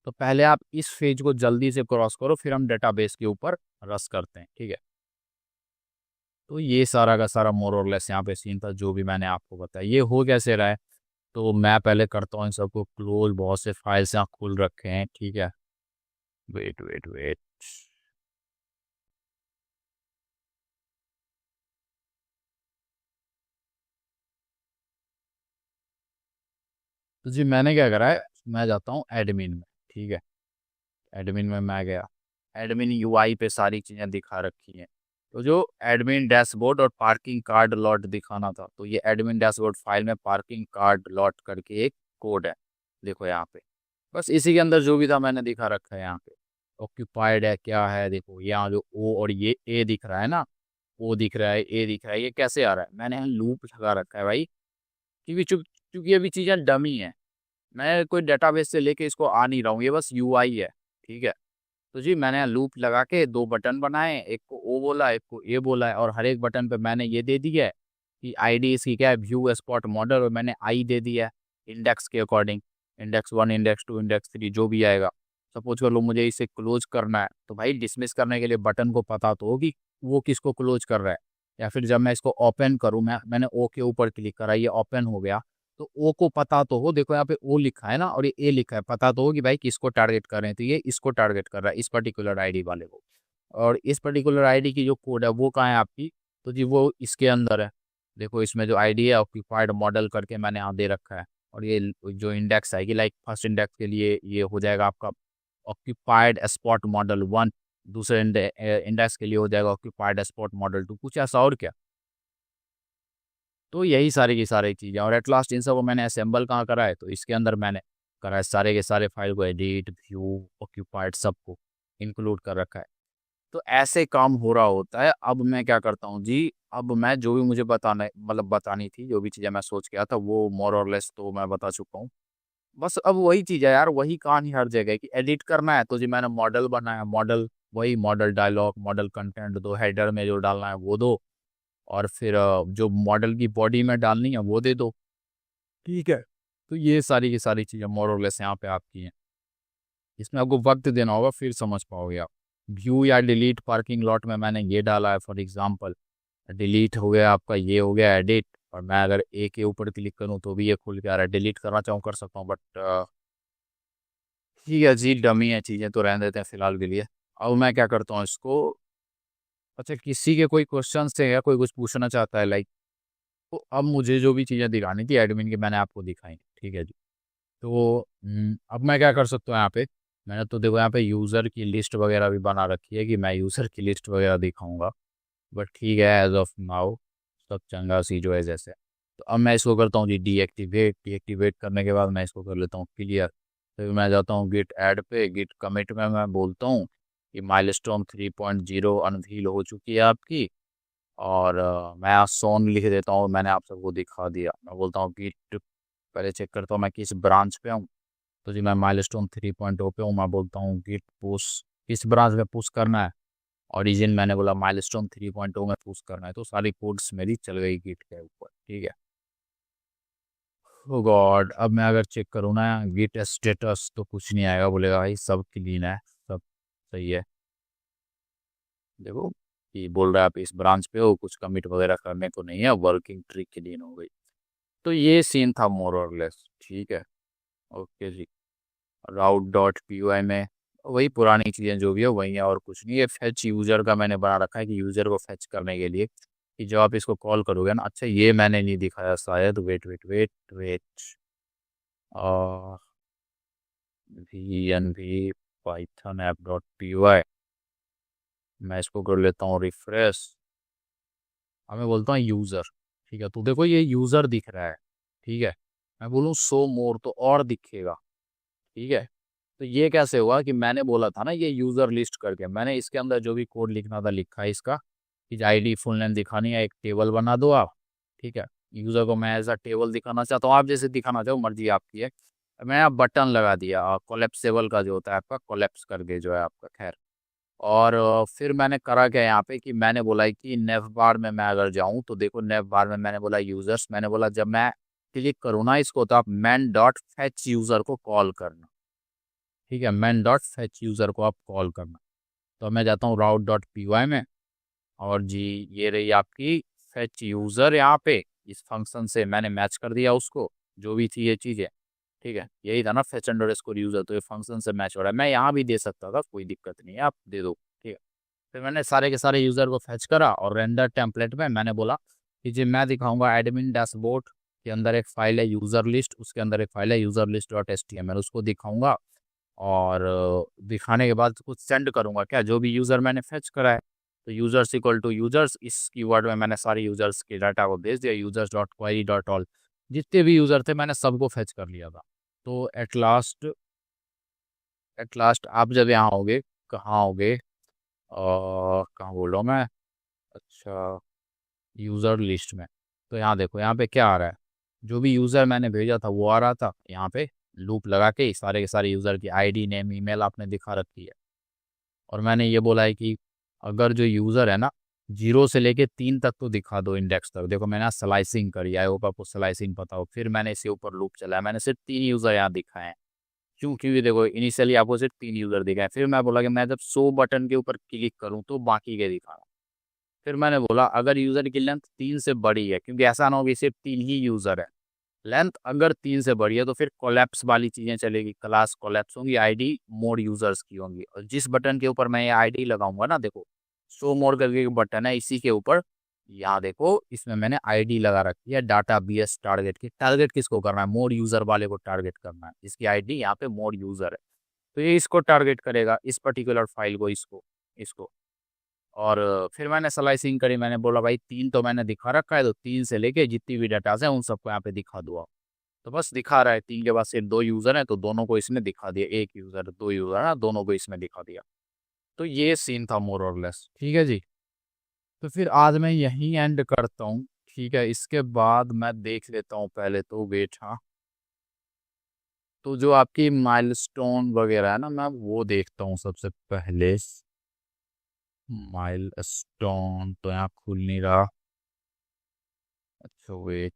तो पहले आप इस फेज को जल्दी से क्रॉस करो, फिर हम डेटाबेस के ऊपर रस करते हैं, ठीक है। तो ये सारा का सारा मोर और लेस यहाँ पे सीन था, जो भी मैंने आपको बताया। ये हो कैसे रहा है, तो मैं पहले करता हूँ इन सबको क्लोज। बहुत से फाइल्स यहाँ खुल रखे हैं, ठीक है। वेट वेट वेट, तो जी मैंने क्या करा है, मैं जाता हूँ एडमिन में, ठीक है। एडमिन में मैं गया, एडमिन यूआई पे सारी चीज़ें दिखा रखी हैं। तो जो एडमिन डैशबोर्ड और पार्किंग कार्ड लॉट दिखाना था, तो ये एडमिन डैशबोर्ड फाइल में पार्किंग कार्ड लॉट करके एक कोड है, देखो यहाँ पे। बस इसी के अंदर जो भी था मैंने दिखा रखा है यहाँ पे। ऑक्यूपाइड है, क्या है, देखो यहाँ जो ओ और ये ए दिख रहा है ना, ओ दिख रहा है, ए दिख रहा है, ये कैसे आ रहा है, मैंने यहाँ लूप लगा रखा है भाई, क्योंकि क्योंकि अभी चीज़ें डमी है। मैं कोई डेटाबेस से लेके इसको आ नहीं रहा हूँ, ये बस यूआई है, ठीक है। तो जी मैंने लूप लगा के दो बटन बनाए, एक को ओ बोला, एक को ए बोला है, और हर एक बटन पे मैंने ये दे दिया है कि आईडी इसकी क्या है, व्यू स्पॉट मॉडल, और मैंने आई दे दिया है इंडेक्स के अकॉर्डिंग, इंडेक्स 1, इंडेक्स 2, इंडेक्स 3 जो भी आएगा। सपोज कर लो मुझे इसे क्लोज करना है, तो भाई डिसमिस करने के लिए बटन को पता तो हो कि वो किसको क्लोज कर रहा है। या फिर जब मैं इसको ओपन करूँ, मैंने ओ के ऊपर क्लिक करा, ये ओपन हो गया, तो ओ को पता तो हो, देखो यहाँ पे ओ लिखा है ना और ये ए लिखा है, पता तो हो कि भाई किसको टारगेट कर रहे हैं, तो ये इसको टारगेट कर रहा है, इस पर्टिकुलर आईडी वाले को। और इस पर्टिकुलर आईडी की जो कोड है वो कहाँ है आपकी, तो जी वो इसके अंदर है। देखो इसमें जो आईडी है ऑक्यूपाइड मॉडल करके मैंने यहाँ दे रखा है, और ये जो इंडेक्स आएगी, लाइक फर्स्ट इंडेक्स के लिए ये हो जाएगा आपका ऑक्यूपाइड स्पॉट मॉडल 1, दूसरे इंडेक्स के लिए हो जाएगा ऑक्यूपाइड स्पॉट मॉडल 2, कुछ ऐसा और क्या। तो यही सारी की सारी चीज़ें, और एट लास्ट इन सब को मैंने असेंबल कहाँ करा है, तो इसके अंदर मैंने करा है, सारे के सारे फाइल को एडिट, व्यू, ऑक्यूपाइड सबको इंक्लूड कर रखा है। तो ऐसे काम हो रहा होता है। अब मैं क्या करता हूँ जी, अब मैं जो भी मुझे बताना मतलब बतानी थी, जो भी चीज़ें मैं सोच के आया था, वो मोर और लेस तो मैं बता चुका हूँ। बस अब वही चीज़ है यार, वही कहानी हर जगह है कि एडिट करना है, तो जी मैंने मॉडल बनाया, मॉडल वही मॉडल डायलॉग, मॉडल कंटेंट दो, हेडर में जो डालना है वो दो, और फिर जो मॉडल की बॉडी में डालनी है वो दे दो, ठीक है। तो ये सारी की सारी चीज़ें मोरलेस यहाँ पे आपकी हैं। इसमें आपको वक्त देना होगा, फिर समझ पाओगे आप। व्यू या डिलीट पार्किंग लॉट में मैंने ये डाला है, फॉर एग्जांपल डिलीट हो गया आपका, ये हो गया एडिट, और मैं अगर ए के ऊपर क्लिक करूँ तो भी ये खुल के आ रहा है। डिलीट करना चाहूँ कर सकता हूँ, बट ठीक है जी, डमी है चीज़ें, तो रहने देते हैं फिलहाल के लिए। अब मैं क्या करता हूँ इसको, अच्छा किसी के कोई क्वेश्चन थे या कोई कुछ पूछना चाहता है लाइक, तो अब मुझे जो भी चीज़ें दिखानी थी एडमिन की मैंने आपको दिखाई, ठीक है जी। तो अब मैं क्या कर सकता हूँ यहाँ पे, मैंने तो देखो यहाँ पे यूज़र की लिस्ट वगैरह भी बना रखी है कि मैं यूज़र की लिस्ट वगैरह दिखाऊंगा, बट ठीक है एज ऑफ नाउ सब चंगा सी जो है जैसे। तो अब मैं इसको करता हूँ जी डीएक्टिवेट, डीएक्टिवेट करने के बाद मैं इसको कर लेता हूँ क्लियर। फिर मैं जाता हूँ गिट ऐड पे, गिट कमिट में मैं बोलता हूँ कि माइलस्टोन 3.0 अनवील हो चुकी है आपकी, और मैं सोन लिख देता हूँ, मैंने आप सबको दिखा दिया। मैं बोलता हूँ गिट, पहले चेक करता हूँ मैं किस ब्रांच पे हूँ, तो जी मैं माइलस्टोन 3.0 पे हूँ। मैं बोलता हूँ गिट पुश, किस ब्रांच में पुश करना है, ओरिजिन मैंने बोला माइलस्टोन 3.0 में पुश करना है, तो सारी कोड्स मेरी चल गई गिट के ऊपर, ठीक है। ओ गॉड, अब मैं अगर चेक करूँ ना गिट स्टेटस, तो कुछ नहीं आएगा, बोलेगा भाई सब क्लीन है, सब सही है। देखो कि बोल रहा है आप इस ब्रांच पे हो, कुछ कमिट वगैरह करने को नहीं है, वर्किंग ट्री क्लीन हो गई। तो ये सीन था मोर और लेस, ठीक है। ओके जी, राउट डॉट पी में वही पुरानी चीज़ें जो भी है वही है, और कुछ नहीं। ये फेच यूज़र का मैंने बना रखा है कि यूज़र को फेच करने के लिए कि जब आप इसको कॉल करोगे ना, अच्छा ये मैंने नहीं दिखाया शायद, wait wait wait wait, V N V Python app dot P Y, मैं इसको कर लेता हूँ रिफ्रेश। अब मैं बोलता हूँ यूज़र, ठीक है, तो देखो ये यूज़र दिख रहा है, ठीक है। मैं बोलूँ शो मोर तो और दिखेगा, ठीक है। तो ये कैसे हुआ कि मैंने बोला था ना ये यूज़र लिस्ट करके, मैंने इसके अंदर जो भी कोड लिखना था लिखा है इसका, कि आईडी फुल नेम दिखानी है, एक टेबल बना दो आप, ठीक है। यूज़र को मैं एज अ टेबल दिखाना चाहता हूँ, आप जैसे दिखाना चाहो मर्जी आपकी है। मैं यहाँ बटन लगा दिया कोलेप्सेबल का जो होता है आपका, कोलेप्स करके जो है आपका, खैर। और फिर मैंने करा क्या यहाँ पे कि मैंने बोला कि नेव बार में मैं अगर जाऊँ तो देखो, नेव बार में मैंने बोला यूजर्स, मैंने बोला जब मैं क्लिक करूँ ना इसको तो आप मैन डॉट फैच यूजर को कॉल करना। ठीक है, मैन डॉट फैच यूजर को आप कॉल करना। तो मैं जाता हूँ राउट डॉट पी वाई में, और जी ये रही आपकी फैच यूजर। यहाँ पे इस फंक्शन से मैंने मैच कर दिया उसको, जो भी थी ये चीज़ें। ठीक है, यही था ना फेच अंडर स्कोर यूजर, तो ये फंक्शन से मैच हो रहा है। मैं यहाँ भी दे सकता था, कोई दिक्कत नहीं है, आप दे दो। ठीक है, फिर मैंने सारे के सारे यूजर को फेच करा, और रेंडर टेम्पलेट में मैंने बोला कि जी मैं दिखाऊंगा एडमिन डैशबोर्ड के अंदर एक फाइल है यूजर लिस्ट, उसके अंदर एक फाइल है user list dot H T M L, उसको दिखाऊंगा। और दिखाने के बाद कुछ सेंड करूंगा क्या, जो भी यूजर मैंने फेच करा है। तो यूजर्स इक्वल टू यूजर्स, इस कीवर्ड में मैंने सारे यूजर्स के डाटा को भेज दिया। Users dot query dot all, जितने भी यूजर थे मैंने सबको फेच कर लिया था। तो एट लास्ट आप जब यहाँ होगे, कहाँ होगे, कहाँ बोल रहा हूँ मैं, अच्छा यूज़र लिस्ट में। तो यहाँ देखो, यहाँ पे क्या आ रहा है, जो भी यूज़र मैंने भेजा था वो आ रहा था। यहाँ पे लूप लगा के सारे के सारे यूज़र की आईडी नेम ईमेल आपने दिखा रखी है। और मैंने ये बोला है कि अगर जो यूज़र है ना, 0 से लेके 3 तक तो दिखा दो, इंडेक्स तक। देखो मैंने स्लाइसिंग करी, आई होप आपको स्लाइसिंग पता हो। फिर मैंने इसके ऊपर लूप चलाया, मैंने सिर्फ 3 यूज़र यहाँ दिखाए हैं। क्यों, क्योंकि देखो इनिशियली आपको सिर्फ 3 यूज़र दिखाए, फिर मैं बोला कि मैं जब 100 बटन के ऊपर क्लिक करूँ तो बाकी के दिखाना। फिर मैंने बोला अगर यूज़र की लेंथ 3 से बड़ी है, क्योंकि ऐसा ना हो कि सिर्फ 3 ही यूज़र है, लेंथ अगर 3 से बड़ी है तो फिर कोलैप्स वाली चीज़ें चलेगी, क्लास कोलैप्स होंगी, आईडी मोर यूजर्स की होंगी। और जिस बटन के ऊपर मैं ये आईडी लगाऊंगा ना, देखो शो मोर करके एक बटन है, इसी के ऊपर यहाँ देखो, इसमें मैंने आईडी लगा रखी है डाटा बी एस टारगेट की। टारगेट किसको करना है, मोर यूजर वाले को टारगेट करना है, इसकी आईडी यहाँ पे मोर यूजर है। तो ये इसको टारगेट करेगा, इस पर्टिकुलर फाइल को, इसको इसको। और फिर मैंने स्लाइसिंग करी, मैंने बोला भाई 3 तो मैंने दिखा रखा है, तो 3 से लेके जितनी भी डाटाज हैं उन सबको यहाँ पे दिखा दो आप। तो बस दिखा रहा है, 3 के बाद सिर्फ 2 यूज़र हैं तो दोनों को इसने दिखा दिया, एक यूज़र 2 यूज़र है, दोनों को इसमें दिखा दिया। तो ये सीन था मोर और लेस। ठीक है जी, तो फिर आज मैं यहीं एंड करता हूँ। ठीक है, इसके बाद मैं देख लेता हूँ पहले तो, वेट, हाँ, तो जो आपकी माइलस्टोन वगैरह है ना, मैं वो देखता हूँ सबसे पहले। माइलस्टोन तो यहाँ खुल नहीं रहा। अच्छा वेट,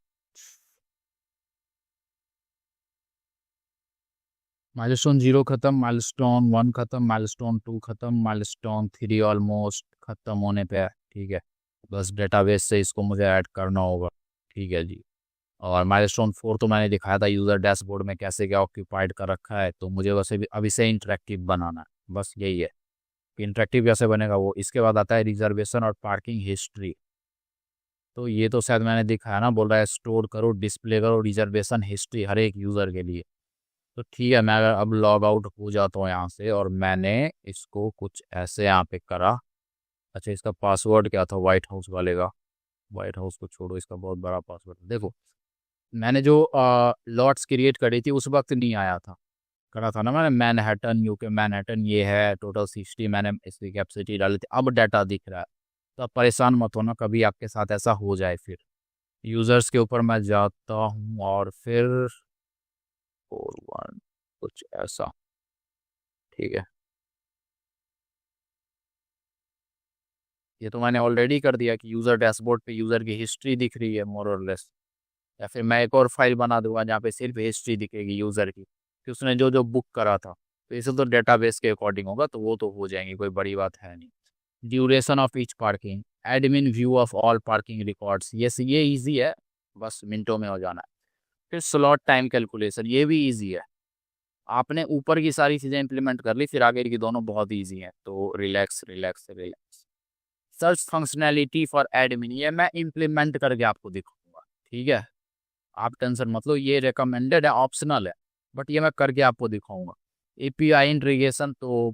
माइलस्टोन 0 खत्म, माइलस्टोन 1 खत्म, माइलस्टोन 2 खत्म, माइलस्टोन 3 ऑलमोस्ट खत्म होने पे है। ठीक है, बस डेटाबेस से इसको मुझे ऐड करना होगा। ठीक है जी, और माइलस्टोन 4 तो मैंने दिखाया था यूज़र डैशबोर्ड में कैसे क्या ऑक्यूपाइड कर रखा है, तो मुझे वैसे भी अभी से इंटरेक्टिव बनाना है, बस यही है कि इंटरेक्टिव कैसे बनेगा वो। इसके बाद आता है रिजर्वेशन और पार्किंग हिस्ट्री। तो ये तो शायद मैंने दिखाया ना, बोल रहा है स्टोर करो, डिस्प्ले करो रिजर्वेशन हिस्ट्री हर एक यूज़र के लिए। तो ठीक है, मैं अगर अब लॉग आउट हो जाता हूँ यहाँ से, और मैंने इसको कुछ ऐसे यहाँ पे करा। अच्छा, इसका पासवर्ड क्या था व्हाइट हाउस वाले का, व्हाइट हाउस को छोड़ो, इसका बहुत बड़ा पासवर्ड देखो। मैंने जो लॉट्स क्रिएट करी थी उस वक्त नहीं आया था, करा था ना मैंने मैनहट्टन यूके मैनहट्टन, ये है टोटल 60, मैंने इसकी कैपेसिटी डाली थी, अब डाटा दिख रहा है। तो आप परेशान मत होना, कभी आपके साथ ऐसा हो जाए। फिर यूज़र्स के ऊपर मैं जाता हूँ, और फिर 4 1 कुछ ऐसा। ठीक है, ये तो मैंने ऑलरेडी कर दिया कि यूज़र डैशबोर्ड पे यूज़र की हिस्ट्री दिख रही है मोर और लेस। या फिर मैं एक और फाइल बना दूंगा जहाँ पे सिर्फ हिस्ट्री दिखेगी यूज़र की, कि उसने जो जो बुक करा था। तो इसे तो डेटाबेस के अकॉर्डिंग होगा, तो वो तो हो जाएंगी, कोई बड़ी बात है नहीं। Duration of each parking, admin view of all parking records, ये इजी है, बस मिनटों में हो जाना है। फिर स्लॉट टाइम कैलकुलेशन, ये भी इजी है। आपने ऊपर की सारी चीज़ें इंप्लीमेंट कर ली, फिर आगे की दोनों बहुत इजी हैं, तो relax relax relax. Search functionality for admin, ये मैं इंप्लीमेंट करके आपको दिखाऊंगा। ठीक है, आप टेंशन मत लो, ये रिकमेंडेड है, ऑप्शनल है, बट ये मैं करके आपको दिखाऊंगा। एपीआई इंटीग्रेशन तो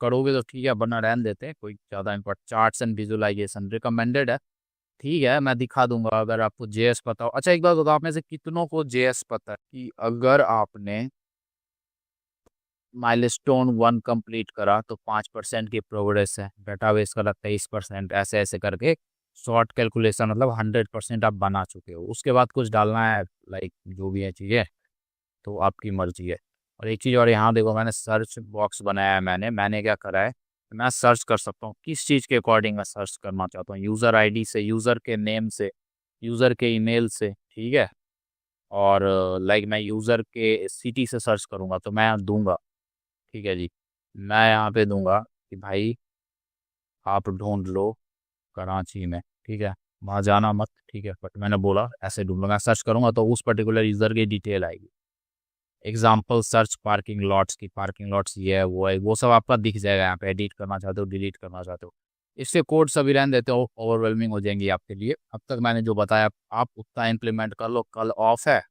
करोगे तो ठीक है, वरना रहने देते हैं, कोई ज़्यादा important. Charts and visualization recommended है, ठीक है, मैं दिखा दूंगा अगर आपको जेएस पता हो। अच्छा एक बात बताओ, आप में से कितनों को जेएस पता है कि अगर आपने माइलस्टोन 1 कंप्लीट करा तो 5% की प्रोग्रेस है, डेटाबेस का लगता है 23%, ऐसे ऐसे करके शॉर्ट कैलकुलेशन मतलब 100% आप बना चुके हो। उसके बाद कुछ डालना है, लाइक जो भी है चीज़ें, तो आपकी मर्जी है। और एक चीज़ और, यहाँ देखो मैंने सर्च बॉक्स बनाया है। मैंने क्या करा है, मैं सर्च कर सकता हूँ किस चीज़ के अकॉर्डिंग मैं सर्च करना चाहता हूँ। यूज़र आईडी से, यूज़र के नेम से, यूज़र के ईमेल से, ठीक है। और लाइक मैं यूज़र के सिटी से सर्च करूँगा तो मैं दूंगा, ठीक है जी। मैं यहाँ पे दूंगा कि भाई आप ढूंढ लो कराची में, ठीक है। वहाँ जाना मत, ठीक है, बट मैंने बोला ऐसे ढूंढ लो। मैं सर्च करूँगा तो उस पर्टिकुलर यूज़र की डिटेल आएगी। एग्जाम्पल सर्च पार्किंग लॉट्स की, पार्किंग लॉट्स ये है, वो सब आपका दिख जाएगा यहाँ पे। एडिट करना चाहते हो, डिलीट करना चाहते हो, इससे कोड सभी रहने देते हो, ओवरवेलमिंग हो जाएंगी आपके लिए। अब तक मैंने जो बताया आप उतना इम्प्लीमेंट कर लो। कल ऑफ है,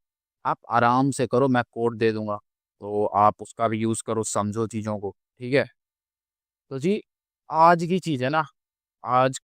आप आराम से करो, मैं कोड दे दूंगा, तो आप उसका भी यूज़ करो, समझो चीज़ों को, ठीक है। तो जी आज की चीज़ है ना, आज